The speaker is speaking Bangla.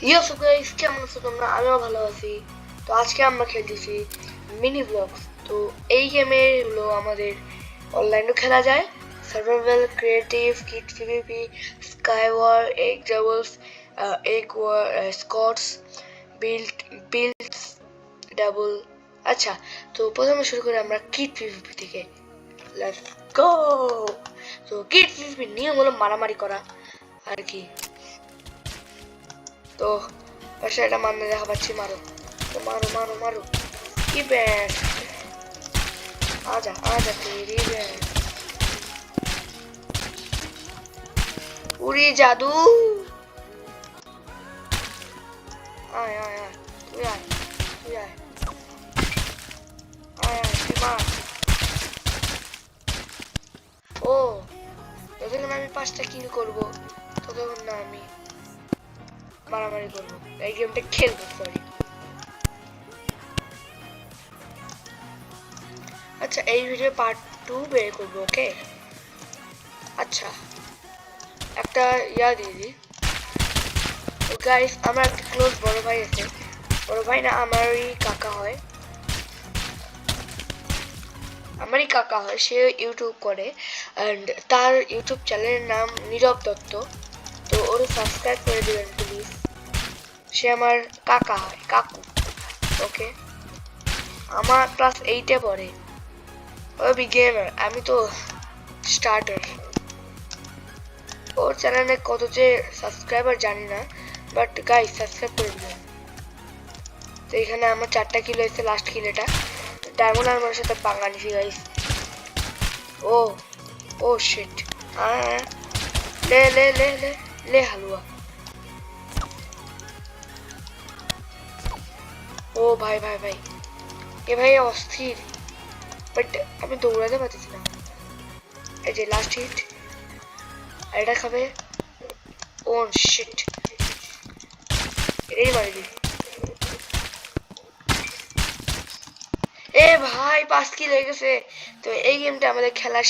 ইয়ো সো গাইস, কেমন আছো তোমরা? আমিও ভালো আছি। তো আজকে আমরা খেলতেছি মিনি ব্লগস। তো এই গেমে হলো আমাদের অনলাইনেও খেলা যায়, survival, creative, kit PvP, sky war, egg doubles, egg war, স্কটস, বিল্ডস ডাবল। আচ্ছা, তো প্রথমে শুরু করি আমরা কিড পিভিপি থেকে। Let's go. তো কিড পিভিপি নিয়ম হলো মারামারি করা আর কি। তো পাশে একটা মারতে দেখা পাচ্ছি, মারো তো, মারো মারো মারো। কি ব্যান্ড, আজা আজা তেরি ব্যান্ড, উড়ি জাদু। আয় আয় আয়, তুই আয়, তুই আয়, আয় আয়, তুই মার। ও, যতক্ষণ আমি 5টা কিল করবো ততক্ষণ না আমি মারামারি করবো, এই গেমটা খেলবো। সরি। আচ্ছা, এই ভিডিও পার্ট 2 বের করবো, ওকে? আচ্ছা, একটা ইয়া দিয়ে দিই। তো গাইস, আমার একটা ক্লোজ বড় ভাই আছে, বড় ভাই না, আমারই কাকা হয়, আমারই কাকা হয়। সে ইউটিউব করে, অ্যান্ড তার ইউটিউব চ্যানেলের নাম নীরব দত্ত। তো ওর সাবস্ক্রাইব করে দেবেন প্লিজ। সে আমার কাকা হয়, কাকু, ওকে? আমার ক্লাস 8-এ পড়ে। ও গেমার, আমি তো স্টার্টার। ওর চ্যানেলে কত যে সাবস্ক্রাইবার জানি না, বাট গাইস সাবস্ক্রাইব করে দেবেন। তো এখানে আমার 4টা কিলো এসেছে, লাস্ট কিল এটা। ডায়মন্ড আর্মারের সাথে পাঙ্গা নিছি গাইস। ও ও শিট, ले ले ले ले ले হালুয়া। ও ভাই ভাই ভাই, এ ভাই অস্থির, বাট আমি দৌড়াতে পারতেছি না। এই যে লাস্ট হিট, এটা খাবে। ও শিট, এটাই মারি দিই। এ ভাই 5 কিল হয়ে গেছে। তো এই গেমটা আমাদের খেলা